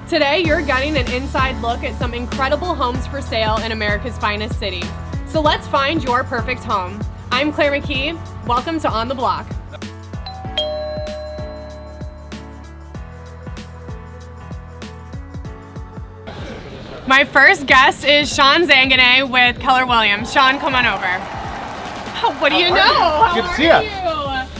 Today, you're getting an inside look at some incredible homes for sale in America's finest city. So let's find your perfect home. I'm Claire McKee. Welcome to On the Block. My first guest is Sean Zanganay with Keller Williams. Sean, come on over. What do you know? Good to see you.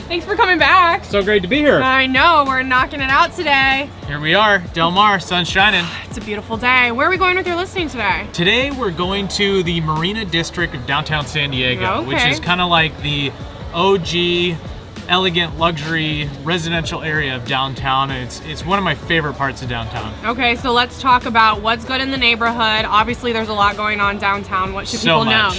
Thanks for coming back. So great to be here. I know, we're knocking it out today. Here we are, Del Mar, sun's shining. It's a beautiful day. Where are we going with your listing today? Today we're going to the Marina District of downtown San Diego, which is kind of like the OG, elegant, luxury, residential area of downtown. It's one of my favorite parts of downtown. Okay, so let's talk about what's good in the neighborhood. Obviously, there's a lot going on downtown. What should people know?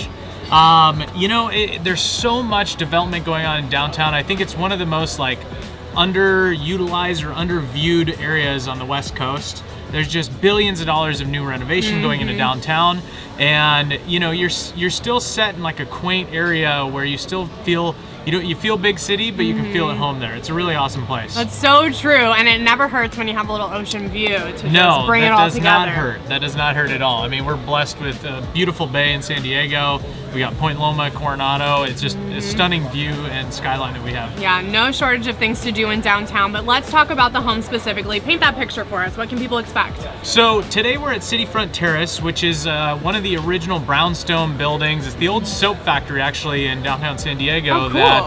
There's so much development going on in downtown. I think it's one of the most underutilized or underviewed areas on the West Coast. There's just billions of dollars of new renovation going into downtown, and you're still set in like a quaint area where you still feel you feel big city, but you can feel at home there. It's a really awesome place. That's so true, and it never hurts when you have a little ocean view to just bring it all together. No, that does not hurt. That does not hurt at all. I mean, we're blessed with a beautiful bay in San Diego. We got Point Loma, Coronado. It's just a stunning view and skyline that we have. Yeah, no shortage of things to do in downtown, but let's talk about the home specifically. Paint that picture for us. What can people expect? So today we're at Cityfront Terrace, which is one of the original brownstone buildings. It's the old soap factory actually in downtown San Diego that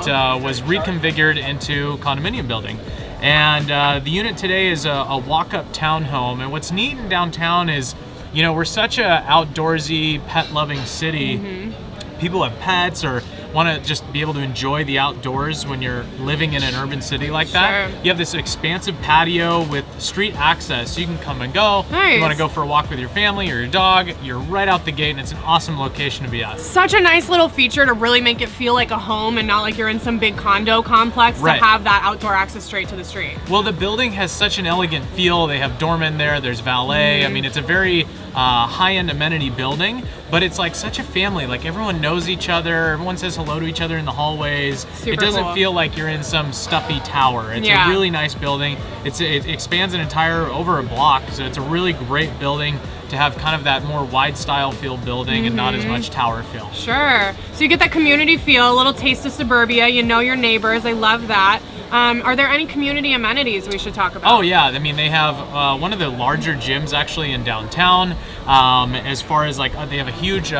was reconfigured into condominium building. And the unit today is a walk-up townhome. And what's neat in downtown is, we're such a outdoorsy, pet-loving city. People have pets or want to just be able to enjoy the outdoors when you're living in an urban city like that. You have this expansive patio with street access. You can come and go. Nice. You want to go for a walk with your family or your dog, you're right out the gate, and it's an awesome location to be at. Such a nice little feature to really make it feel like a home and not like you're in some big condo complex to have that outdoor access straight to the street. Well, the building has such an elegant feel. They have doormen there, there's valet. I mean, it's a very high-end amenity building, but it's like such a family. Like everyone knows each other, everyone says hello to each other in the hallways. It doesn't feel like you're in some stuffy tower. It's a really nice building. It expands over a block, so it's a really great building to have kind of that more wide style feel building and not as much tower feel. Sure. So you get that community feel, a little taste of suburbia, you know your neighbors, I love that. Are there any community amenities we should talk about? Oh yeah, I mean they have one of the larger gyms actually in downtown. As far as they have a huge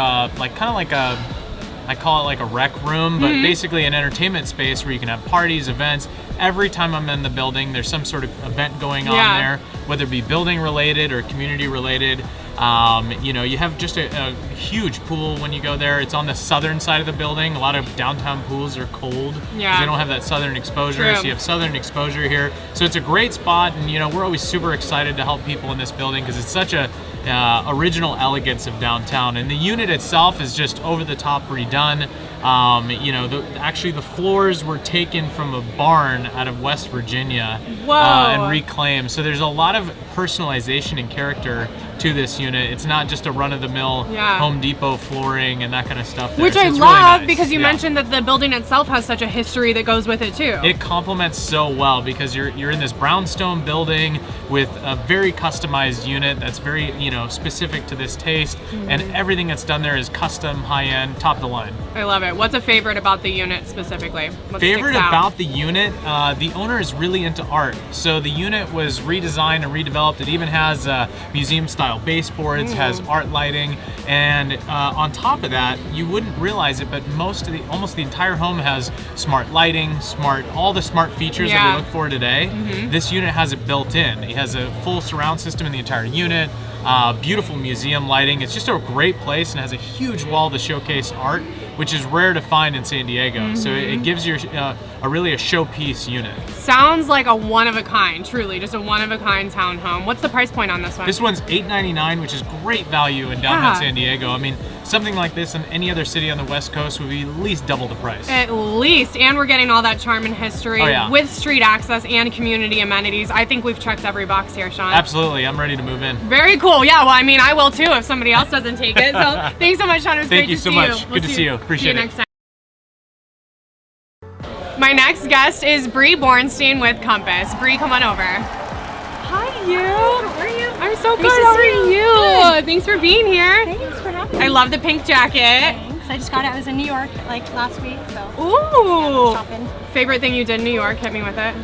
I call it like a rec room, but basically an entertainment space where you can have parties, events. Every time I'm in the building, there's some sort of event going on there, whether it be building related or community related. You have just a huge pool when you go there. It's on the southern side of the building. A lot of downtown pools are cold because they don't have that southern exposure. So you have southern exposure here. So it's a great spot, and we're always super excited to help people in this building because it's such a original elegance of downtown. And the unit itself is just over the top redone. Actually the floors were taken from a barn out of West Virginia and reclaimed. So there's a lot of personalization and character to this unit. It's not just a run-of-the-mill Home Depot flooring and that kind of stuff there. Which I love because you mentioned that the building itself has such a history that goes with it too. It complements so well because you're in this brownstone building with a very customized unit that's very specific to this taste, and everything that's done there is custom, high-end, top of the line. I love it. What's a favorite about the unit specifically? Favorite about the unit, the owner is really into art. So the unit was redesigned and redeveloped. It even has museum-style baseboards, has art lighting, and on top of that, you wouldn't realize it, but almost the entire home has smart lighting, all the smart features that we look for today. This unit has it built in. It has a full surround system in the entire unit. Beautiful museum lighting. It's just a great place and has a huge wall to showcase art, which is rare to find in San Diego. So it gives you really a showpiece unit. Sounds like a one-of-a-kind, truly, just a one-of-a-kind townhome. What's the price point on this one? This one's $899, which is great value in downtown San Diego. I mean, something like this in any other city on the West Coast would be at least double the price. At least, and we're getting all that charm and history with street access and community amenities. I think we've checked every box here, Sean. Absolutely, I'm ready to move in. Very cool. Yeah, well, I mean, I will too if somebody else doesn't take it. So thanks so much, Sean. It was great to see you. Thank you so much. Good to see you. Appreciate it. Next time. My next guest is Bree Bornstein with Compass. Bree, come on over. Hi. you? How are you? I'm so good. Nice to How see are you. you? Good. Thanks for being here. Thanks for having me. I love the pink jacket. Thanks. I just got it. I was in New York like last week, so Ooh. shopping. Favorite thing you did in New York? Hit me with it.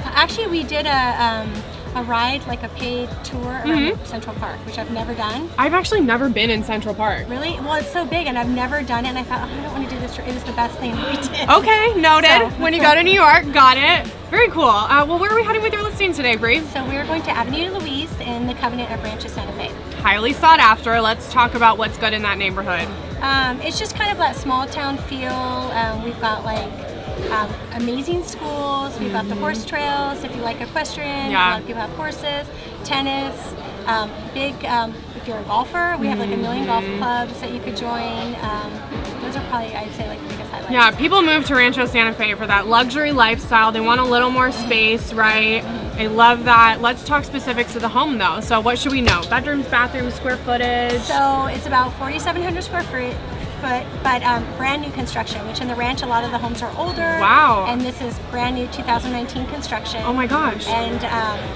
Actually, we did a ride, like a paid tour around Central Park, which I've never done. I've actually never been in Central Park. Really? Well, it's so big, and I've never done it, and I thought, oh, I don't want to do this. It was the best thing we did. Okay, noted. So- When you go to New York, got it. Very cool. Well, where are we heading with your listing today, Bree? So we're going to Avenue Louise in the Covenant of Rancho Santa Fe. Highly sought after. Let's talk about what's good in that neighborhood. It's just kind of that small town feel. We've got like amazing schools. We've got the horse trails. If you like equestrian, Yeah. a lot of people have horses, tennis, big. If you're a golfer, we have like a million golf clubs that you could join. Those are probably, I'd say, like the biggest highlights. Yeah, people move to Rancho Santa Fe for that luxury lifestyle. They want a little more space, right? I love that. Let's talk specifics of the home though. So what should we know? Bedrooms, bathrooms, square footage? So it's about 4,700 square foot, but brand new construction, which in the ranch a lot of the homes are older. Wow. And this is brand new 2019 construction. Oh my gosh. And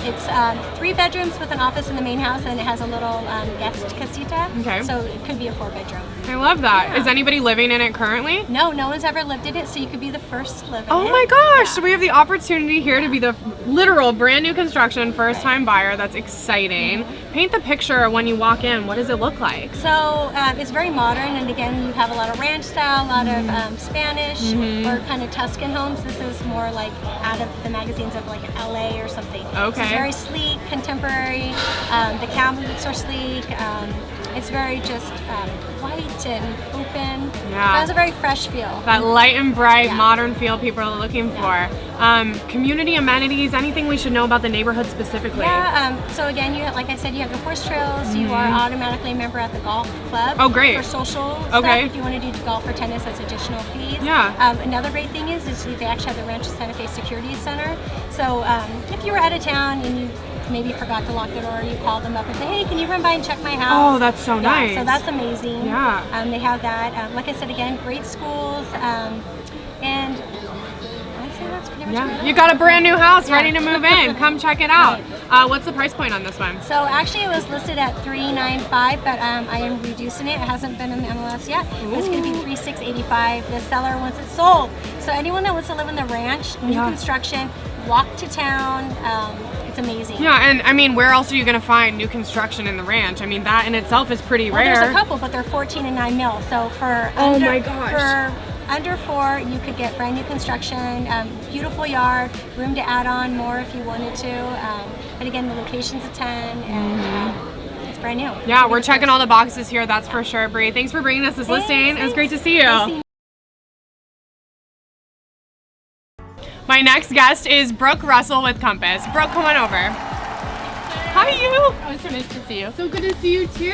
it's 3 bedrooms with an office in the main house, and it has a little guest casita. Okay. So it could be a 4-bedroom. I love that. Yeah. Is anybody living in it currently? No one's ever lived in it, so you could be the first to live in it. Oh my gosh, Yeah. so we have the opportunity here to be the literal brand new construction first time buyer. That's exciting. Paint the picture when you walk in. What does it look like? So it's very modern, and again, you have a lot of ranch style, a lot of Spanish or kind of Tuscan homes. This is more like out of the magazines of like LA or something. Okay. It's very sleek, contemporary. The cabinets are sleek. It's very just white and open. Yeah. It has a very fresh feel. That light and bright, Yeah. modern feel people are looking for. Community amenities, anything we should know about the neighborhood specifically? Yeah, so again, like I said, you have the horse trails. You are automatically a member at the golf club. Oh, great. For social Okay. stuff. If you want to do golf or tennis, that's additional fees. Yeah. Another great thing is they actually have the Rancho Santa Fe Security Center. So if you were out of town and you maybe forgot to lock the door, you call them up and say, hey, can you run by and check my house? Oh, that's so nice. So that's amazing. Yeah. They have that. Like I said, again, great schools. And I'd say that's pretty much Yeah, it. you got a brand new house Yeah. ready to move in. Come check it out. What's the price point on this one? So actually it was listed at $395, but I am reducing it. It hasn't been in the MLS yet. It's going to be $3,685. The seller wants it sold. So anyone that wants to live in the ranch, new Yeah. construction, walk to town. It's amazing. Yeah, and I mean, where else are you going to find new construction in the ranch? I mean, that in itself is pretty Well, rare. there's a couple, but they're 14 and 9 mil. So for Oh under, my gosh. for under 4, you could get brand new construction, beautiful yard, room to add on more if you wanted to. But again, the location's a 10, and it's brand new. Yeah, we're checking all the boxes here, that's for sure, Bree. Thanks for bringing us this listing. It was great to see you. My next guest is Brooke Russell with Compass. Brooke, come on over. How are you? Oh, it's so nice to see you. So good to see you too.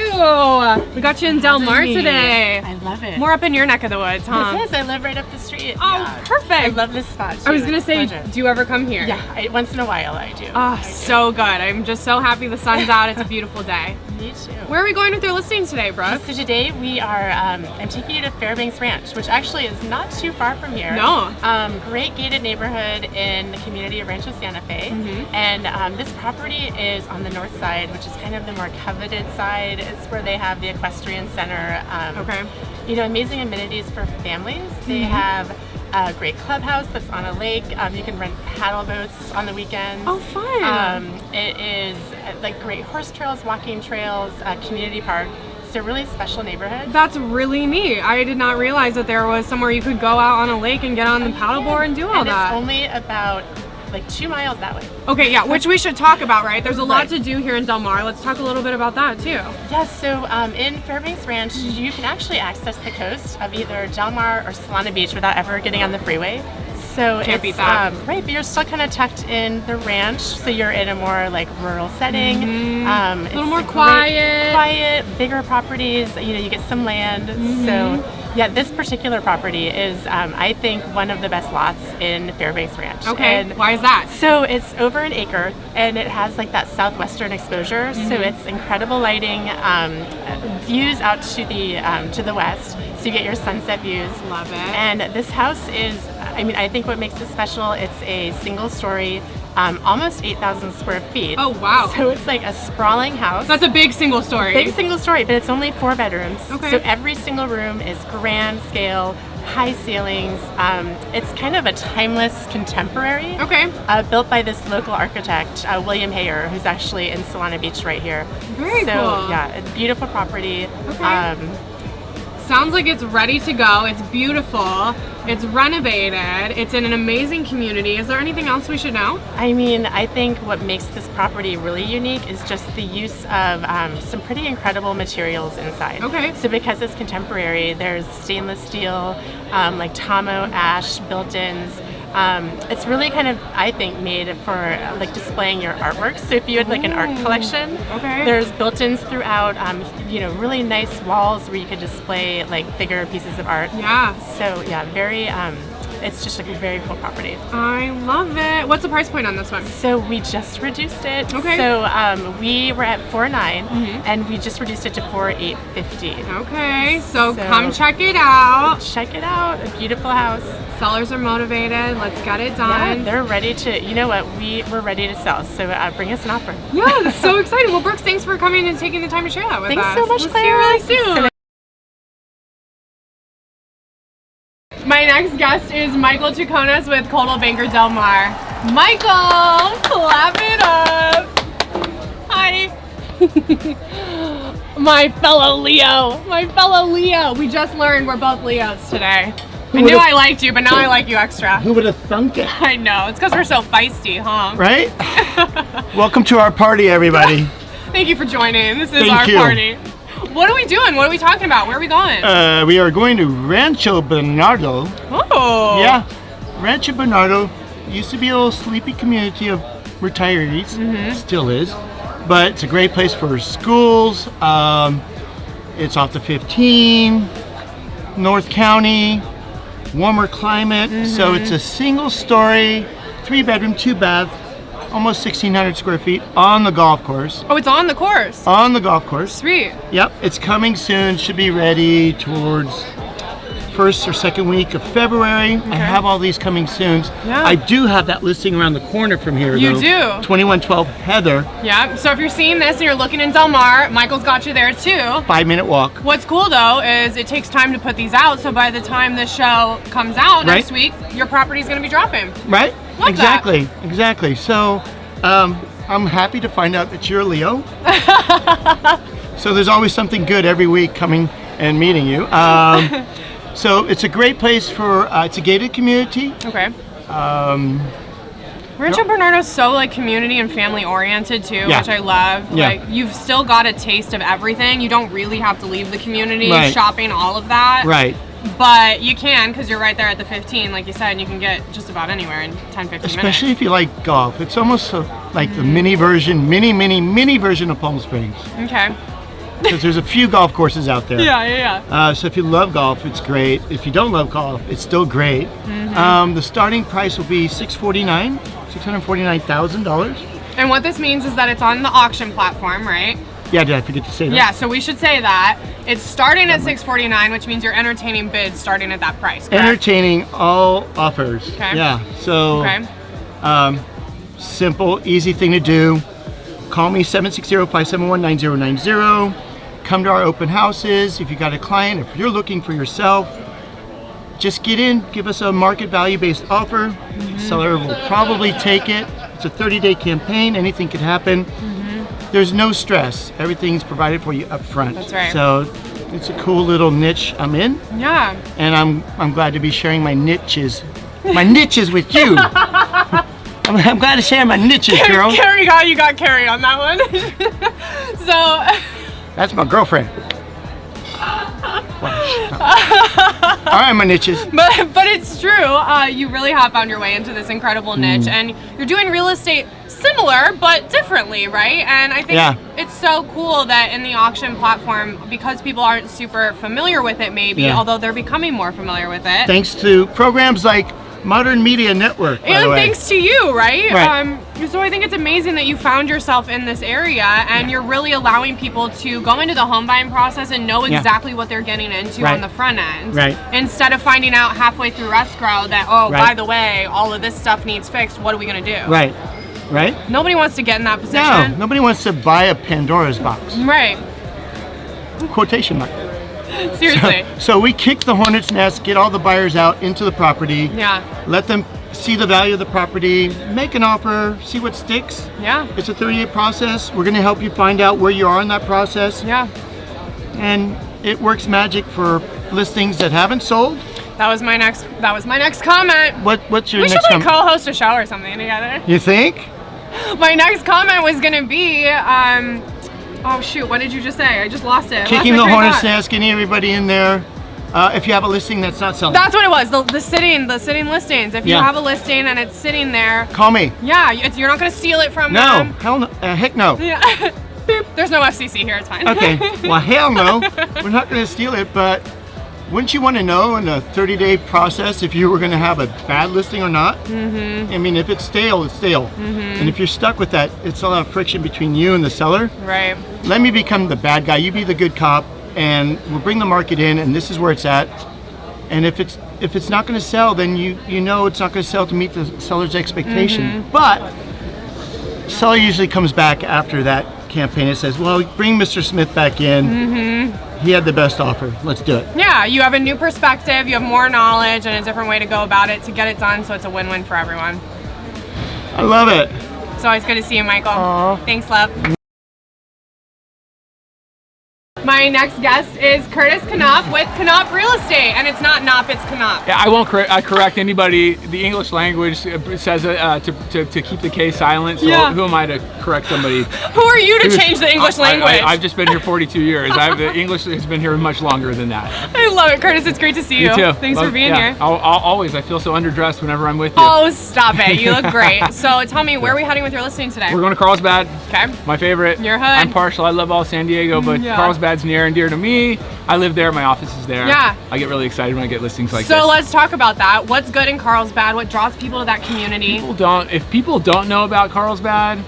We got you in Del Mar today. I love it. More up in your neck of the woods, huh? This is. I live right up the street. Oh, Yeah. perfect. I love this spot. I was too. gonna It's say, a pleasure. do you ever come here? Yeah, once in a while I do. Oh, so good. I'm just so happy the sun's out. It's a beautiful day. Me too. Where are we going with your listing today, Brooke? So today we are, I'm taking you to Fairbanks Ranch, which actually is not too far from here. No. Great gated neighborhood in the community of Rancho Santa Fe. And this property is on the north side, which is kind of the more coveted side. It's where they have the equestrian center. Okay. You know, amazing amenities for families. They have a great clubhouse that's on a lake. You can rent paddle boats on the weekends. Oh, fun. It is like great horse trails, walking trails, community park. It's a really special neighborhood. That's really neat. I did not realize that there was somewhere you could go out on a lake and get on the paddleboard and do all and that. it's only about like 2 miles that way. Okay, yeah, which we should talk about, right? There's a lot Right. to do here in Del Mar. Let's talk a little bit about that too. Yes, so in Fairbanks Ranch, you can actually access the coast of either Del Mar or Solana Beach without ever getting on the freeway. So Can't beat that. Right, but you're still kind of tucked in the ranch, so you're in a more like rural setting. A It's little more great- quiet. quiet, bigger properties. You know, you get some land. So yeah, this particular property is, I think, one of the best lots in Fairbanks Ranch. Okay, And why is that? so it's over an acre, and it has like that southwestern exposure. So it's incredible lighting, views out to the west. So you get your sunset views. Love it. And this house is I mean, I think what makes it special, it's a single story, almost 8,000 square feet. Oh, wow. So it's like a sprawling house. That's a big single story. Big single story, but it's only 4 bedrooms. Okay. So every single room is grand scale, high ceilings. It's kind of a timeless contemporary. Okay. Built by this local architect, William Hayer, who's actually in Solana Beach right here. Very so, cool. yeah, a beautiful property. Okay. Sounds like it's ready to go. It's beautiful. It's renovated. It's in an amazing community. Is there anything else we should know? I mean, I think what makes this property really unique is just the use of some pretty incredible materials inside. Okay. So because it's contemporary, there's stainless steel, like Tomo ash built-ins. It's really kind of, I think, made for like displaying your artwork. So if you had like an art collection, Okay. there's built-ins throughout, you know, really nice walls where you could display like bigger pieces of art. Yeah. So yeah, very, it's just like a very cool property. I love it. What's the price point on this one? So we just reduced it. Okay. So we were at 4.9 and we just reduced it to 4.850. Okay, so So- come check it out. Check it out, a beautiful house. Sellers are motivated. Let's get it Yeah, done. they're ready to, you know what, we're ready to sell. So bring us an offer. Yeah, that's so exciting. Well, Brooks, thanks for coming and taking the time to share that with Thanks us. so much, We'll Claire. see you really soon. My next guest is Michael Chaconas with Coldwell Banker Del Mar. Michael, clap it up. Hi. My fellow Leo. We just learned we're both Leos today. I knew I liked you, but now I like you extra. Who would have thunk it? I know, it's because we're so feisty, huh? Right? Welcome to our party, everybody. Thank you for joining. This is Thank our you. party. What are we doing? What are we talking about? Where are we going? We are going to Rancho Bernardo. Oh. Yeah, Rancho Bernardo used to be a little sleepy community of retirees. Still is, but it's a great place for schools. It's off the 15, North County, warmer climate. So it's a single story, 3-bedroom, 2-bath, almost 1,600 square feet on the golf course. Oh, it's on the course. On the golf course. Sweet. Yep, it's coming soon. Should be ready towards first or second week of February. I have all these coming soon. Yeah. I do have that listing around the corner from here. You though. do? 2112 Heather, Yeah. So if you're seeing this and you're looking in Del Mar, Michael's got you there too. 5-minute walk. What's cool though is it takes time to put these out. So by the time this show comes out next Right. week, your property's going to be dropping. Right? Love exactly. Exactly. So I'm happy to find out that you're a Leo. So there's always something good every week coming and meeting you. So it's a great place for, it's a gated community. Okay. Rancho Bernardo's so like community and family oriented too, Yeah. which I love. Yeah. Like you've still got a taste of everything. You don't really have to leave the community, Right. shopping, all of that. Right. But you can, because you're right there at the 15, like you said, and you can get just about anywhere in 10, 15 Especially minutes. if you like golf. It's almost like the mini version of Palm Springs. Okay. Because there's a few golf courses out there. Yeah. So if you love golf, it's great. If you don't love golf, it's still great. The starting price will be $649,000. And what this means is that it's on the auction platform, right? Yeah, did I forget to say that? Yeah, so we should say that. It's starting at $649, which means you're entertaining bids starting at that price, correct? Entertaining all offers. Okay. Yeah. So Okay. simple, easy thing to do. Call me 760-571-9090. Come to our open houses. If you got a client, if you're looking for yourself, just get in, give us a market value based offer. Seller will probably take it. It's a 30-day campaign. Anything could happen. There's no stress. Everything's provided for you up front. That's right. So it's a cool little niche I'm in, Yeah. and I'm glad to be sharing my niches with you. I'm glad to share my niches, girl. You got Carrie on that one. So, That's my girlfriend. All right, my niches. but it's true. You really have found your way into this incredible niche, and you're doing real estate similar but differently, right? And I think Yeah. it's so cool that in the auction platform, because people aren't super familiar with it, maybe, Yeah. although they're becoming more familiar with it. Thanks to programs like Modern Media Network, by the And way. thanks to you, right? Right. So I think it's amazing that you found yourself in this area and you're really allowing people to go into the home buying process and know Yeah. exactly what they're getting into Right. on the front end. Right. Instead of finding out halfway through escrow that, oh, Right. by the way, all of this stuff needs fixed. What are we going to do? Right. Right? Nobody wants to get in that No, position. nobody wants to buy a Pandora's box. Right. Quotation mark. Seriously. So we kick the hornet's nest, get all the buyers out into the property, Yeah. let them see the value of the property, make an offer, see what sticks. Yeah. It's a 30-day process. We're going to help you find out where you are in that process. Yeah. And it works magic for listings that haven't sold. That was my next comment. What's your We should next like comment? co-host a show or something together. You think? My next comment was gonna be, oh shoot, what did you just say? I just lost it. I lost Kicking my the train of hornet's thought. nest, getting everybody in there. If you have a listing that's not selling, That's what it was. The sitting listings. If you Yeah. have a listing and it's sitting there, call me. yeah, you're not gonna steal it from No, them. hell no, heck no. Yeah. Boop. There's no FCC here. It's fine. Okay, well, hell no. We're not going to steal it, but wouldn't you want to know in a 30-day process if you were going to have a bad listing or not? Mm-hmm. I mean, if it's stale, it's stale. Mm-hmm. And if you're stuck with that, it's a lot of friction between you and the seller. Right. Let me become the bad guy. You be the good cop, and we'll bring the market in, and this is where it's at. And if it's not going to sell, then you know it's not going to sell to meet the seller's expectation. But seller usually comes back after that campaign and says, well, bring Mr. Smith back in. He had the best offer. Let's do it. Yeah, you have a new perspective, you have more knowledge, and a different way to go about it to get it done, so it's a win-win for everyone. I love it. It's always good to see you, Michael. Thanks, love. My next guest is Curtis Knopf with Knopf Real Estate, and it's not Knopf, it's Knopf. Yeah, I won't correct anybody. The English language says to keep the K silent, so Yeah. who am I to correct somebody? Who are you to change the English language? I've just been here 42 years. The English has been here much longer than that. I love it, Curtis. It's great to see you. You too. Thanks for being yeah. here. I'll always. I feel so underdressed whenever I'm with you. Oh, stop it. You look great. So tell me, where are we heading with your listing today? We're going to Carlsbad. Okay. My favorite. Your hood. I'm partial. I love all San Diego, but Yeah. Carlsbad's near and dear to me. I live there. My office is there. Yeah. I get really excited when I get listings like So this. let's talk about that. What's good in Carlsbad? What draws people to that community? If people don't know about Carlsbad,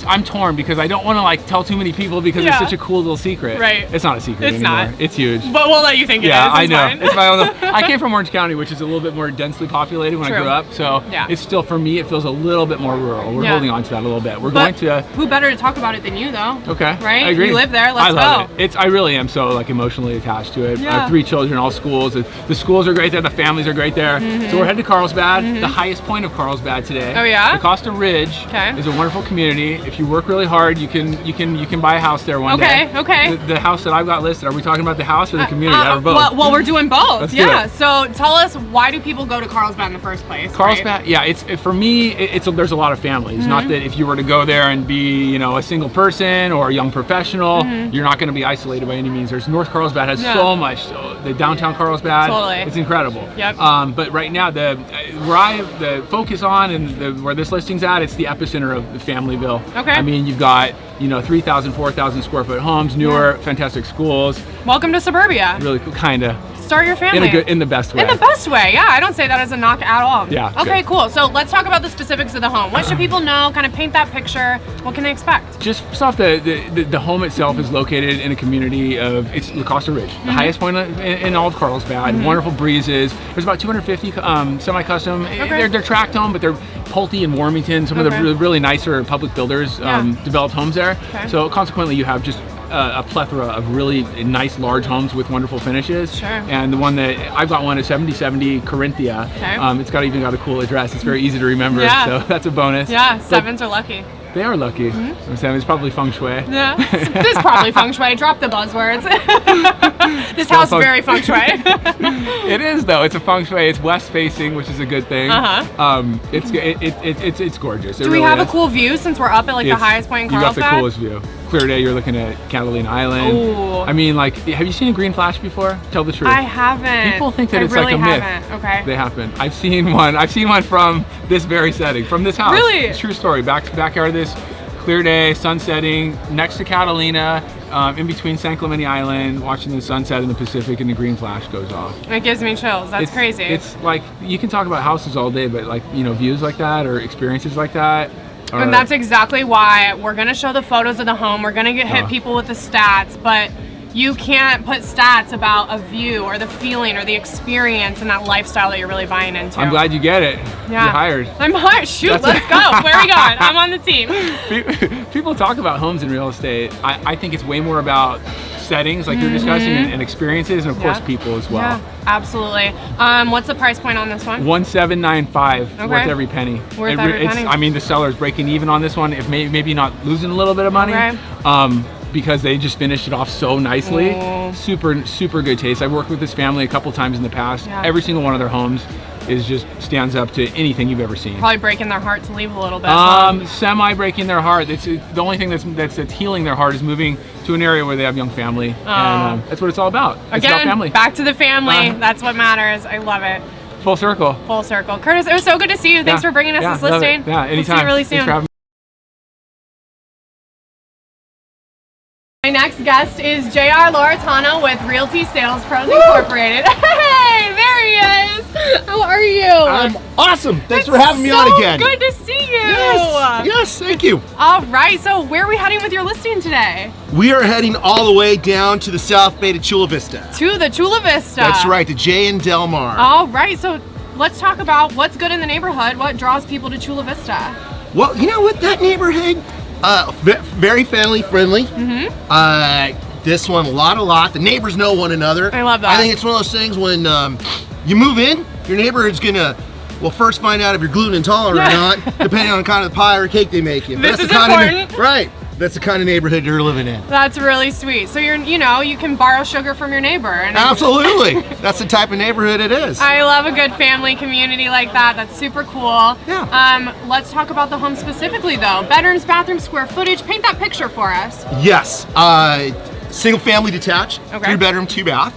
I'm torn because I don't want to like tell too many people because Yeah. it's such a cool little secret. Right. It's not a secret It's anymore. not. It's huge. But we'll let you think it is. Yeah, I It's know. fine. It's my own. I came from Orange County, which is a little bit more densely populated when True. I grew up. So Yeah. it's still, for me, it feels a little bit more rural. We're Yeah. holding on to that a little bit. We're But going to. who better to talk about it than you, though? Okay. Right? I agree. You live there. Let's I love go. it. I really am so like emotionally attached to it. I Yeah. have 3 children, all schools. The schools are great there. The families are great there. So we're headed to Carlsbad, the highest point of Carlsbad today. Oh, yeah? The Costa Ridge Okay. is a wonderful community. If you work really hard, you can buy a house there one day. Okay. The house that I've got listed. Are we talking about the house or the community? Or both? Well, we're doing both. Let's do yeah. it. So tell us, why do people go to Carlsbad in the first place? Carlsbad, yeah. For me, there's a lot of families. Not that if you were to go there and be, a single person or a young professional, you're not going to be isolated by any means. North Carlsbad has Yeah. so much. The downtown Carlsbad, Totally. it's incredible. Yep. But right now, the focus on and where this listing's at, it's the epicenter of the Familyville. Okay. I mean, you've got 3,000, 4,000 square foot homes, newer, fantastic schools. Welcome to suburbia. Really, kind of Start your family. in the best way. In the best way, yeah. I don't say that as a knock at all. Yeah, Okay, good. cool. So let's talk about the specifics of the home. What should people know? Kind of paint that picture. What can they expect? Just first off, the home itself is located in a community it's La Costa Ridge, the highest point in all of Carlsbad. Wonderful breezes. There's about 250 semi-custom. Okay. They're tract home, but they're Pulte and Warmington, some of Okay. the really nicer public builders Yeah. developed homes there. Okay. So consequently, you have just a plethora of really nice large homes with wonderful finishes. Sure. And the one that I've got one is 7070 Corinthia. Okay. It's even got a cool address. It's very easy to remember. Yeah. So that's a bonus. Yeah, But 7s are lucky. they are lucky. I'm saying it's probably feng shui. Yeah. This is probably feng shui. Drop the buzzwords. This house is feng- very feng shui. It is though. It's a feng shui. It's west facing, which is a good thing. It's gorgeous. Do we have a cool view since we're up at the highest point in You got Carlsbad? the coolest view. Clear day. You're looking at Catalina Island. Ooh. I mean, have you seen a green flash before? Tell the truth. I haven't. People think that I it's really like a myth. haven't. Okay. They happen. I've seen one. I've seen one from this very setting, from this house. Really? True story. Backyard of this clear day, sun setting, next to Catalina, in between San Clemente Island, watching the sunset in the Pacific, and the green flash goes off. It gives me chills. That's crazy. It's like, you can talk about houses all day, but like, you know, views like that or experiences like that. And that's exactly why we're gonna show the photos of the home. We're gonna hit people with the stats, but you can't put stats about a view or the feeling or the experience and that lifestyle that you're really buying into. I'm glad you get it. Yeah. You're hired. I'm hired. Shoot, let's go. Where are we going? I'm on the team. People talk about homes in real estate. I think it's way more about settings, like you're discussing, and experiences, and of course people as well. Yeah, absolutely. What's the price point on this one? 1795. Okay. Worth every penny. Worth every penny. I mean, the seller's breaking even on this one. If maybe not losing a little bit of money. Okay. Because they just finished it off so nicely. Oh. Super good taste. I've worked with this family a couple times in the past. Yeah. Every single one of their homes stands up to anything you've ever seen. Probably breaking their heart to leave a little bit. Semi breaking their heart. The only thing that's healing their heart is moving to an area where they have young family, and that's what it's all about. It's Again, about family. back to the family. That's what matters. I love it. Full circle. Full circle. Curtis, it was so good to see you. Thanks for bringing us this love listing. it. Yeah, anytime. We'll see you really soon. Thanks for having me. My next guest is J.R. Loretano with Realty Sales Pros Incorporated. Hey, there he is. How are you? I'm awesome. Thanks for having me on again. Good to see you. Yes, thank you. All right, so where are we heading with your listing today? We are heading all the way down to the South Bay to Chula Vista. To the Chula Vista. That's right, to Jay and Del Mar. All right, so let's talk about what's good in the neighborhood. What draws people to Chula Vista? Well, you know what, that neighborhood, very family friendly. This one, a lot. The neighbors know one another. I love that. I think it's one of those things when you move in, your neighborhood's gonna, well, first find out if you're gluten intolerant or not, depending on the kind of pie or cake they make you. This is important. Right. That's the kind of neighborhood you're living in. That's really sweet. So you can borrow sugar from your neighbor. And Absolutely. That's the type of neighborhood it is. I love a good family community like that. That's super cool. Yeah. Let's talk about the home specifically though. Bedrooms, bathrooms, square footage. Paint that picture for us. Yes. Single family detached, 3 bedroom, 2 bath.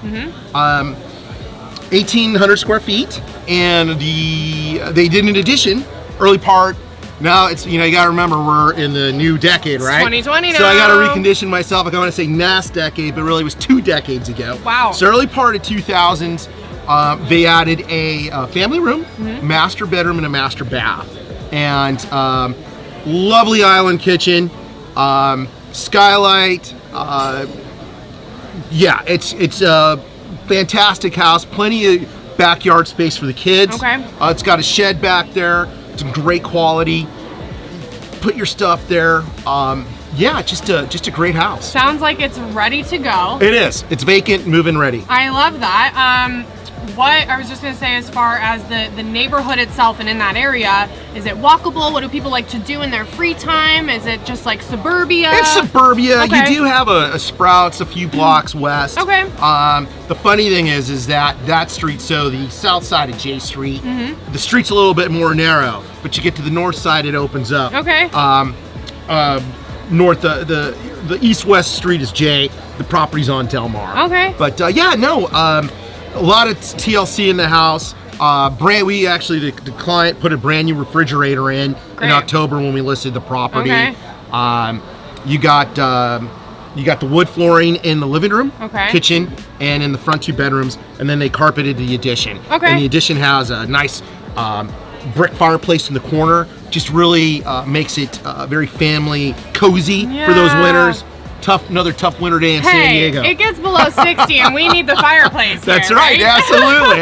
1,800 square feet. And they did an addition, early part. Now it's, you got to remember we're in the new decade, right? 2020 now. So I got to recondition myself. I want to say last decade, but really it was 2 decades ago. Wow. So early part of 2000s, they added a family room, master bedroom, and a master bath. And lovely island kitchen, skylight. Yeah, it's a fantastic house. Plenty of backyard space for the kids. Okay. It's got a shed back there. It's great quality. Put your stuff there. Yeah, just a great house. Sounds like it's ready to go. It is. It's vacant, move-in ready. I love that. What I was just gonna say, as far as the neighborhood itself and in that area, is it walkable? What do people like to do in their free time? Is it just like suburbia? It's suburbia. Okay. You do have a Sprouts a few blocks west. Okay. The funny thing is that street, so the south side of J Street, the street's a little bit more narrow, but you get to the north side, it opens up. Okay. North, the east-west street is J. The property's on Del Mar. Okay. But yeah, no, a lot of TLC in the house. We actually, the client put a brand new refrigerator in October when we listed the property. Okay. You got the wood flooring in the living room, kitchen, and in the front 2 bedrooms, and then they carpeted the addition. Okay. And the addition has a nice brick fireplace in the corner. Just really makes it very family cozy for those winters. Another tough winter day in San Diego. It gets below 60 and we need the fireplace. That's here, right. Absolutely.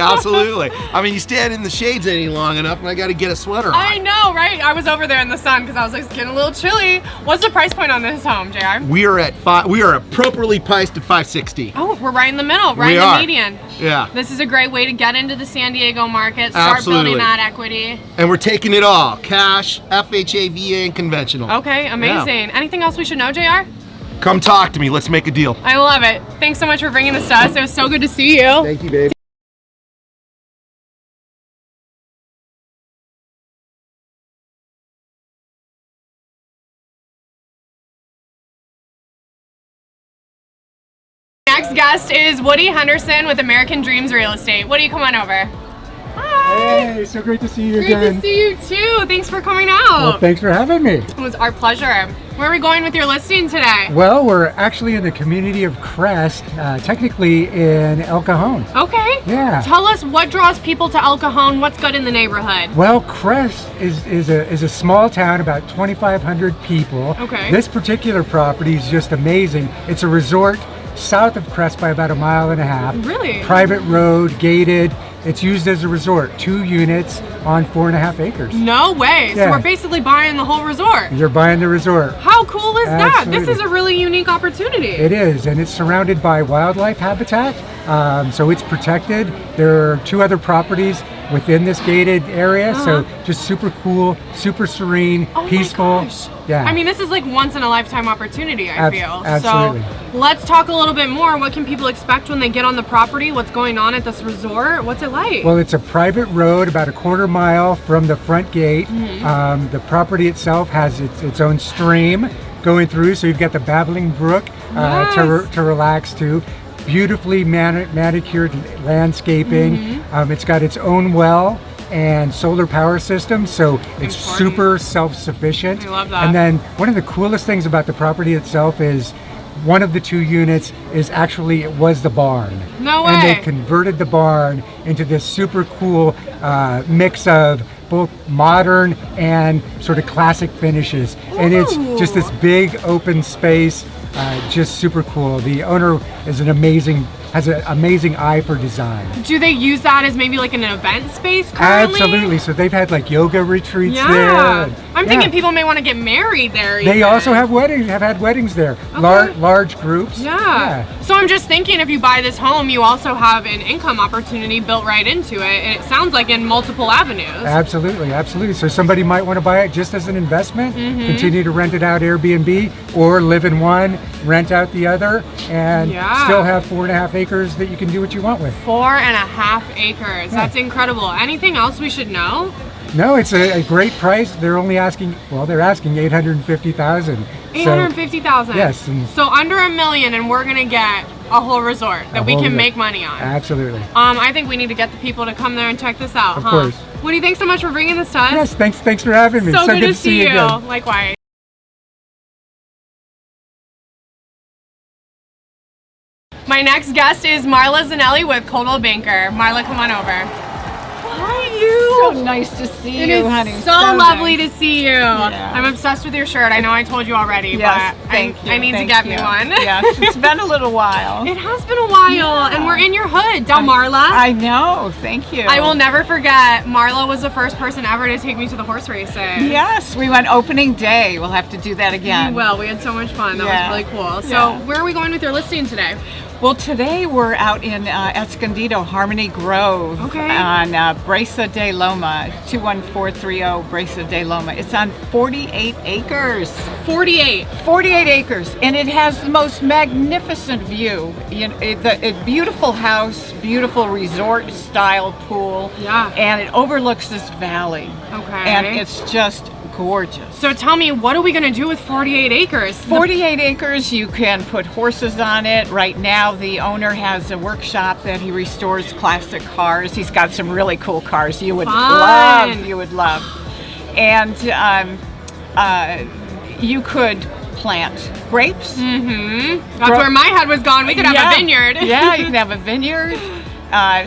I mean, you stand in the shades any long enough, and I got to get a sweater on. I know, right? I was over there in the sun because I was like, it's getting a little chilly. What's the price point on this home, JR? We are appropriately priced at $560. Oh, we're right in the middle, right in the median. Yeah. This is a great way to get into the San Diego market, start building that equity. And we're taking it all: cash, FHA, VA, and conventional. Okay, amazing. Anything else we should know, JR? Come talk to me. Let's make a deal. I love it. Thanks so much for bringing this to us. It was so good to see you. Thank you, babe. Next guest is Woody Henderson with American Dreams Real Estate. Woody, come on over. Hi. Hey, so great to see you Great again. to see you too. Thanks for coming out. Well, thanks for having me. It was our pleasure. Where are we going with your listing today? Well, we're actually in the community of Crest, technically in El Cajon. Okay. Yeah. Tell us what draws people to El Cajon. What's good in the neighborhood? Well, Crest is a small town, about 2,500 people. Okay. This particular property is just amazing. It's a resort south of Crest by about 1.5 miles. Really? Private road, gated. It's used as a resort. 2 units on 4.5 acres. No way. So Yeah. we're basically buying the whole resort. You're buying the resort. How cool is that? This Absolutely. is a really unique opportunity. It is, and it's surrounded by wildlife habitat, so it's protected. There are 2 other properties within this gated area, so just super cool, super serene, Oh my peaceful. gosh. Yeah. I mean, this is like once in a lifetime opportunity, I feel. Absolutely. So let's talk a little bit more. What can people expect when they get on the property? What's going on at this resort? What's it like? Well, it's a private road about 1/4 mile from the front gate. The property itself has its own stream going through, so you've got the babbling brook to relax to. Beautifully manicured landscaping. It's got its own well and solar power system, so it's super self-sufficient. I love that. And then one of the coolest things about the property itself is one of the 2 units was the barn. No And they way. converted the barn into this super cool mix of both modern and sort of classic finishes. And it's just this big open space, just super cool. The owner has an amazing eye for design. Do they use that as maybe like an event space currently? Absolutely. So they've had like yoga retreats Yeah. there. I'm thinking people may want to get married there. They even. also have had weddings there. Large groups. Yeah. So I'm just thinking, if you buy this home, you also have an income opportunity built right into it, and it sounds like in multiple avenues. Absolutely. So somebody might want to buy it just as an investment, continue to rent it out Airbnb, or live in one, rent out the other, and still have 4.5 acres that you can do what you want with. 4.5 acres. That's incredible. Anything else we should know? No, it's a great price. They're asking $850,000. 850,000. Yes, and- So under $1 million, and we're gonna get a whole resort that we can make money on. Absolutely. I think we need to get the people to come there and check this out. Of course. What do you think so much for bringing this to us? Yes, thanks for having me. So good to see see you. again. Likewise. My next guest is Marla Zanelli with Coldwell Banker. Marla, come on over. How are you? So nice to see It you, is honey. so lovely to see you. Yeah. I'm obsessed with your shirt. I know I told you already, Yes, but thank you. I need to thank get you. me one. Yes, it's been a little while. It has been a while, and we're in your hood, Del Marla. I know. Thank you. I will never forget, Marla was the first person ever to take me to the horse races. Yes, we went opening day. We'll have to do that again. Well, we had so much fun. That Yeah. was really cool. So, Yeah. where are we going with your listing today? Well, today we're out in Escondido, Harmony Grove, Okay. on Bresa de Loma, 21430 Bresa de Loma. It's on 48 acres. 48. 48 acres, and it has the most magnificent view. You know, a beautiful house, beautiful resort-style pool, Yeah. and it overlooks this valley. Okay. And it's just gorgeous. So tell me, what are we going to do with 48 acres? 48 acres, you can put horses on it. Right now, the owner has a workshop that he restores classic cars. He's got some really cool cars you would Fun. love. And you could plant grapes. That's where my head was going. We could have a vineyard. Yeah, you can have a vineyard.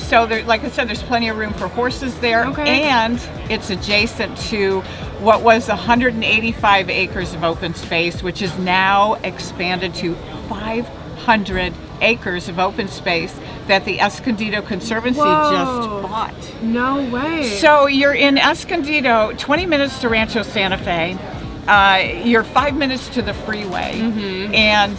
So, there, like I said, there's plenty of room for horses there, Okay. and it's adjacent to what was 185 acres of open space, which is now expanded to 500 acres of open space that the Escondido Conservancy just bought. No way. So you're in Escondido, 20 minutes to Rancho Santa Fe. You're 5 minutes to the freeway, and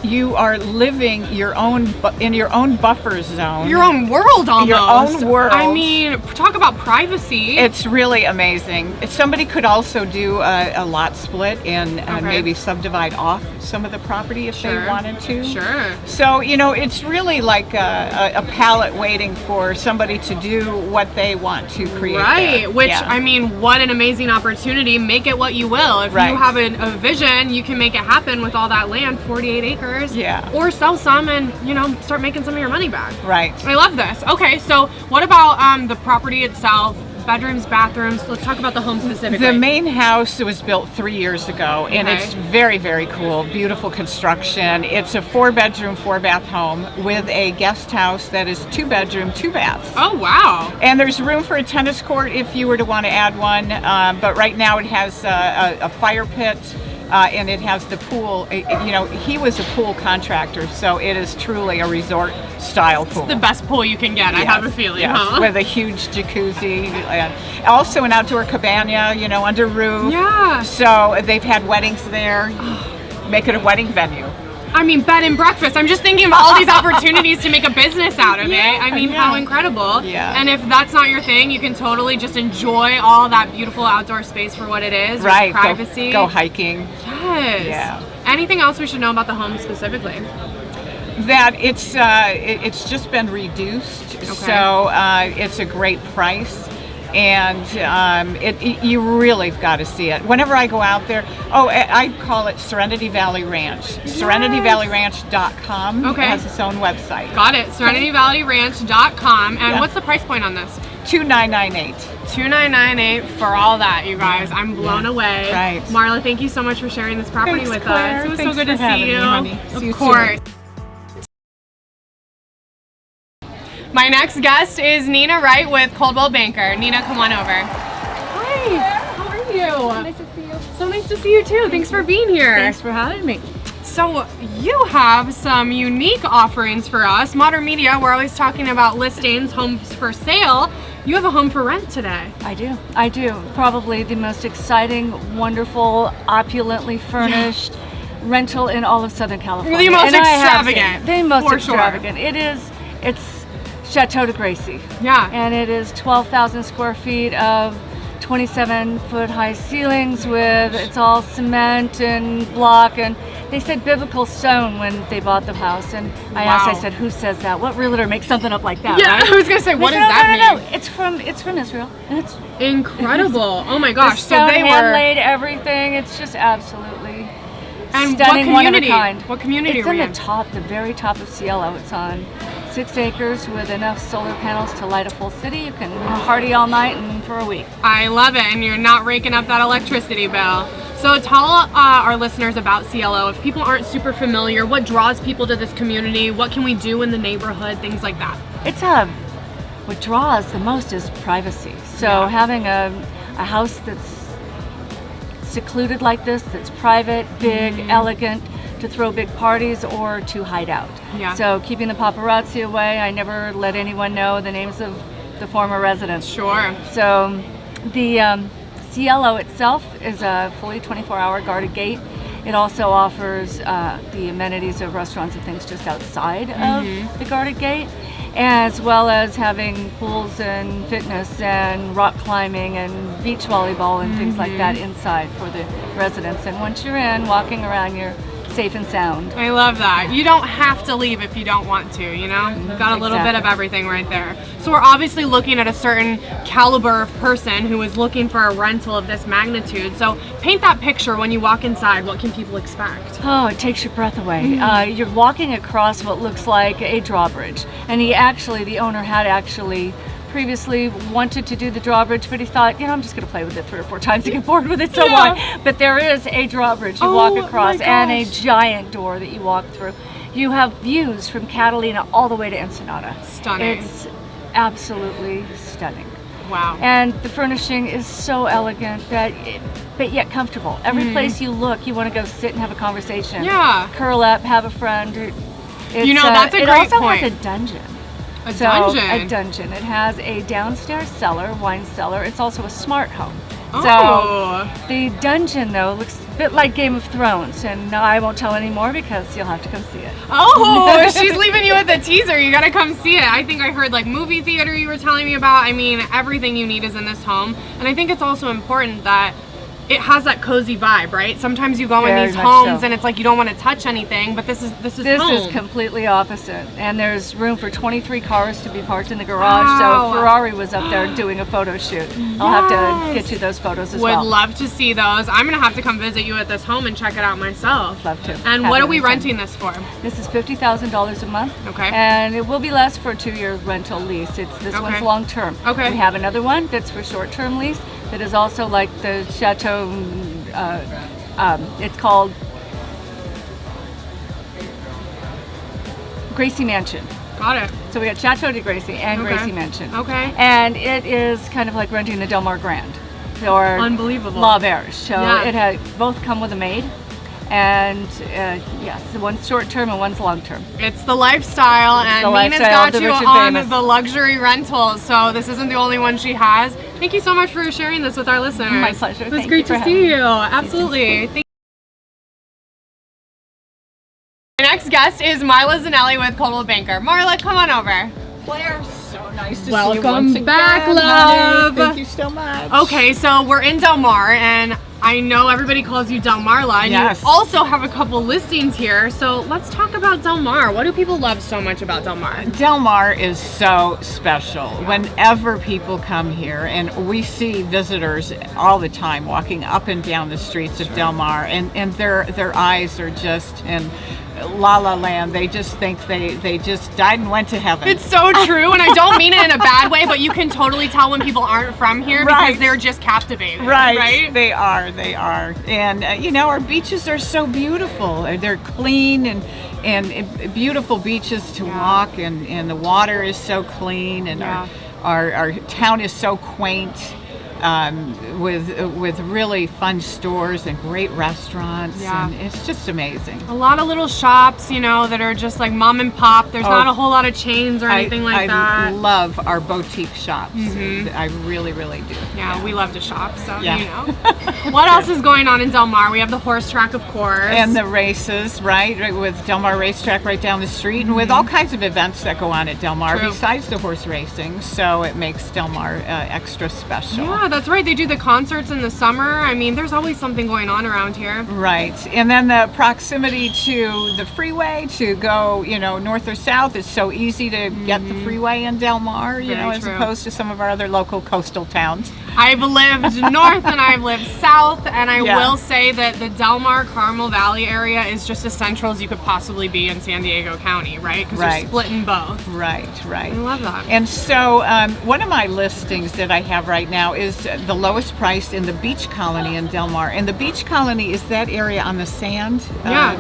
you are living in your own buffer zone. Your own world, almost. Your own world. I mean, talk about privacy. It's really amazing. Somebody could also do a lot split and maybe subdivide off some of the property if they wanted to. Sure. So, you know, it's really like a palette waiting for somebody to do what they want to create. Right, there. which, Yeah. I mean, what an amazing opportunity. Make it what you will. If Right. you have a vision, you can make it happen with all that land, 48 acres. Yeah. Or sell some and, you know, start making some of your money back. Right. I love this. Okay, so what about the property itself, bedrooms, bathrooms. Let's talk about the home specifically. The main house was built 3 years ago, and Okay. it's very, very cool. Beautiful construction. It's a 4-bedroom, 4-bath home with a guest house that is 2-bedroom, 2 baths. Oh, wow. And there's room for a tennis court if you were to want to add one. But right now it has a fire pit. And it has the pool. You know, he was a pool contractor, so it is truly a resort-style pool. The best pool you can get, I have a feeling, Yes, huh? with a huge jacuzzi, and also an outdoor cabana, you know, under roof. Yeah. So they've had weddings there. Make it a wedding venue. I mean, bed and breakfast. I'm just thinking about all these opportunities to make a business out of it. I mean, how incredible. Yeah. And if that's not your thing, you can totally just enjoy all that beautiful outdoor space for what it is. Right. With privacy. Go hiking. Yes. Yeah. Anything else we should know about the home specifically? That it's just been reduced, so it's a great price. And you really got to see it. Whenever I go out there, I call it Serenity Valley Ranch. SerenityValleyRanch.com has its own website. Got it. SerenityValleyRanch.com. And what's the price point on this? $2,998. $2,998 for all that, you guys. I'm blown away. Right. Marla, thank you so much for sharing this property Thanks, with Claire. us. It was Thanks so good for to see having you. me, honey. See you Of course. My next guest is Nina Wright with Coldwell Banker. Nina, come on over. Hi, how are you? Nice to see you. So nice to see you too. Thanks for being here. Thanks for having me. So you have some unique offerings for us. Modern Media, we're always talking about listings, homes for sale. You have a home for rent today. I do. Probably the most exciting, wonderful, opulently furnished rental in all of Southern California. The most And I have extravagant, seen- The most for sure. extravagant. It's Chateau de Gracie. Yeah. And it is 12,000 square feet of 27-foot high ceilings with, it's all cement and block, and they said biblical stone when they bought the house. And I asked, I said, who says that? What realtor makes something up like that? Yeah, right? I was gonna say, what They does said, that no, mean? it's from Israel. And it's Incredible. Oh my gosh. the So stone they were. hand-laid everything. It's just absolutely And stunning, what one of a community? kind. What community It's were in you the top, the very top of Cielo. It's on 6 acres with enough solar panels to light a full city. You can party all night and for a week. I love it, and you're not raking up that electricity bill. So tell our listeners about CLO. If people aren't super familiar, what draws people to this community? What can we do in the neighborhood? Things like that. It's what draws the most is privacy. So having a house that's secluded like this, that's private, big, elegant, to throw big parties or to hide out. Yeah. So keeping the paparazzi away. I never let anyone know the names of the former residents. Sure. So the Cielo itself is a fully 24-hour guarded gate. It also offers the amenities of restaurants and things just outside of the guarded gate, as well as having pools and fitness and rock climbing and beach volleyball and things like that inside for the residents. And once you're in, walking around, you're safe and sound. I love that. You don't have to leave if you don't want to, you know? You've got a little bit of everything right there. So we're obviously looking at a certain caliber of person who is looking for a rental of this magnitude. So paint that picture when you walk inside. What can people expect? Oh, it takes your breath away. You're walking across what looks like a drawbridge. And the owner had actually previously wanted to do the drawbridge, but he thought, I'm just going to play with it 3 or 4 times to get bored with it, so why? But there is a drawbridge you walk across and a giant door that you walk through. You have views from Catalina all the way to Ensenada. Stunning. It's absolutely stunning. Wow. And the furnishing is so elegant but yet comfortable. Every place you look, you want to go sit and have a conversation. Yeah. Curl up, have a friend. That's a great point. It also point. has a dungeon. A dungeon? A dungeon. It has a downstairs cellar, wine cellar. It's also a smart home. Oh. So the dungeon, though, looks a bit like Game of Thrones. And no, I won't tell any more because you'll have to come see it. Oh, she's leaving you with a teaser. You gotta come see it. I think I heard like movie theater you were telling me about. I mean, everything you need is in this home. And I think it's also important that it has that cozy vibe, right? Sometimes you go in Very these much homes so. and it's like you don't want to touch anything, but this is This home. is completely opposite, and there's room for 23 cars to be parked in the garage. Wow. So Ferrari was up there doing a photo shoot. I'll have to get you those photos as Would well. love to see those. I'm gonna have to come visit you at this home and check it out myself. Love to. And what are we Happy renting this for? This is $50,000 a month. Okay. And it will be less for a 2-year rental lease. This Okay. one's long term. Okay. We have another one that's for short term lease that is also like the Chateau. It's called Gracie Mansion. Got it. So we got Chateau de Gracie and Okay. Gracie Mansion. Okay. And it is kind of like renting the Del Mar Grand or Unbelievable. La Verge. So Yeah. it has both come with a maid. And yes, one's short term and one's long term. It's the lifestyle, and The Nina's lifestyle of got the you rich and on famous. the luxury rentals, so this isn't the only one she has. Thank you so much for sharing this with our listeners. My pleasure. It was Thank great you to for see having you. Absolutely. Our next guest is Marla Zanelli with Coldwell Banker. Marla, come on over. Claire, so nice to see you Welcome once again, back, honey. love. Thank you so much. Okay, so we're in Del Mar, and I know everybody calls you Del Marla, and Yes. you also have a couple listings here. So let's talk about Del Mar. What do people love so much about Del Mar? Del Mar is so special. Whenever people come here, and we see visitors all the time walking up and down the streets of Del Mar, and their eyes are just in La La Land. They just think they just died and went to heaven. It's so true, and I don't mean it in a bad way, but you can totally tell when people aren't from here because Right. they're just captivated. Right, Right? they are. And you know, our beaches are so beautiful. They're clean and beautiful beaches to walk, and the water is so clean, and our town is so quaint. With really fun stores and great restaurants, and it's just amazing. A lot of little shops, you know, that are just like mom and pop. There's not a whole lot of chains or anything like that. I love our boutique shops. I really, really do. Yeah, we love to shop, so Yeah. you know. What else is going on in Del Mar? We have the horse track, of course. And the races, right, with Del Mar Racetrack right down the street, and with all kinds of events that go on at Del Mar True. besides the horse racing, so it makes Del Mar extra special. Yeah, that's right. They do the concerts in the summer. I mean, there's always something going on around here. Right, and then the proximity to the freeway to go, you know, north or south is so easy to get the freeway in Del Mar, you Very know, as true. opposed to some of our other local coastal towns. I've lived north and I've lived south, and I Yeah. will say that the Del Mar Carmel Valley area is just as central as you could possibly be in San Diego County, right? Because Right. you're splitting both. Right. I love that. And so one of my listings that I have right now is the lowest price in the Beach Colony in Del Mar. And the Beach Colony is that area on the sand. Yeah.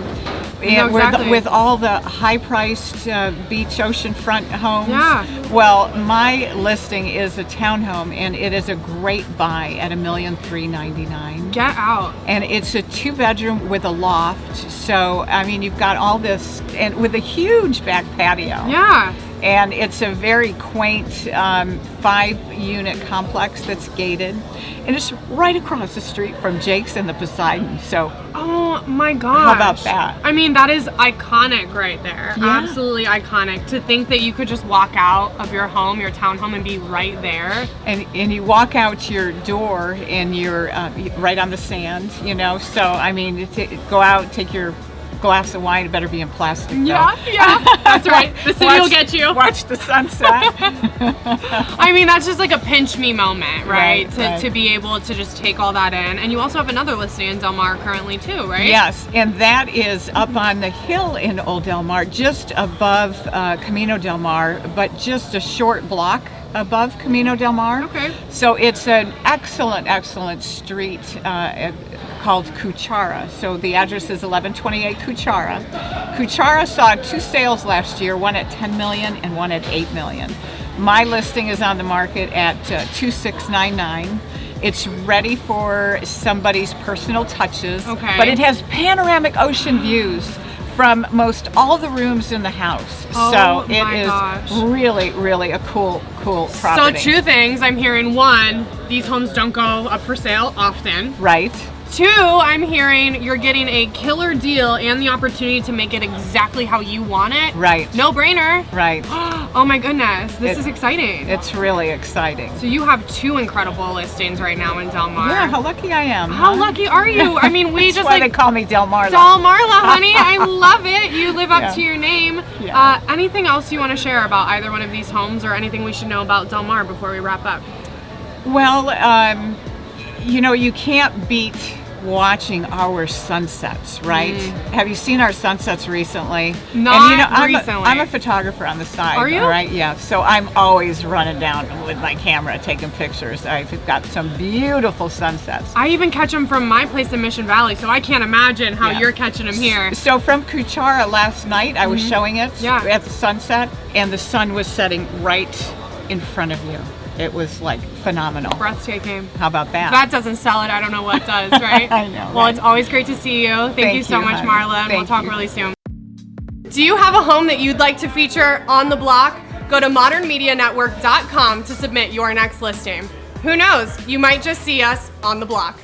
And No, exactly. with all the high-priced beach oceanfront homes. Yeah. Well, my listing is a townhome, and it is a great buy at $1,399,000. Get out. And it's a 2-bedroom with a loft. So, I mean, you've got all this, and with a huge back patio. Yeah. And it's a very quaint 5-unit complex that's gated. And it's right across the street from Jake's and the Poseidon. So, Oh my gosh. How about that? I mean, that is iconic right there. Yeah. Absolutely iconic. To think that you could just walk out of your home, your townhome, and be right there. and you walk out to your door and you're right on the sand, you know. So, I mean, go out, take your glass of wine. It better be in plastic, though. Yeah, that's right. The city will get you. Watch the sunset. I mean, that's just like a pinch me moment, right? Right. To be able to just take all that in. And you also have another listing in Del Mar currently too, right? Yes, and that is up on the hill in Old Del Mar, just above Camino Del Mar, but just a short block above Camino Del Mar. Okay. So it's an excellent street called Cuchara. So the address is 1128 Cuchara. Cuchara saw 2 sales last year, one at 10 million and one at 8 million. My listing is on the market at 2699. It's ready for somebody's personal touches, Okay. but it has panoramic ocean views from most all the rooms in the house. Oh so it my is gosh. really a cool So property. 2 things I'm hearing. 1, these homes don't go up for sale often. Right. 2, I'm hearing you're getting a killer deal and the opportunity to make it exactly how you want it. Right. No brainer. Right. Oh my goodness, this is exciting. It's really exciting. So you have 2 incredible listings right now in Del Mar. Yeah, how lucky I am. How lucky are you? I mean, we That's just why like they call me Del Marla. Del Marla, honey. I love it. You live up to your name. Yeah. Anything else you want to share about either one of these homes, or anything we should know about Del Mar before we wrap up? Well, you know, you can't beat watching our sunsets, right? Have you seen our sunsets recently? Not recently. I'm a photographer on the side. Are you? All right, yeah. So I'm always running down with my camera taking pictures. I've got some beautiful sunsets. I even catch them from my place in Mission Valley, so I can't imagine how you're catching them here. So from Kuchara last night, I was showing it Yeah. at the sunset, and the sun was setting right in front of you. It was like phenomenal. Breathtaking. How about that? If that doesn't sell it, I don't know what does, right? I know, Well, right? it's always great to see you. Thank you so much, honey. Marla, and we'll Thank talk you. really soon. Do you have a home that you'd like to feature on the block? Go to modernmedianetwork.com to submit your next listing. Who knows? You might just see us on the block.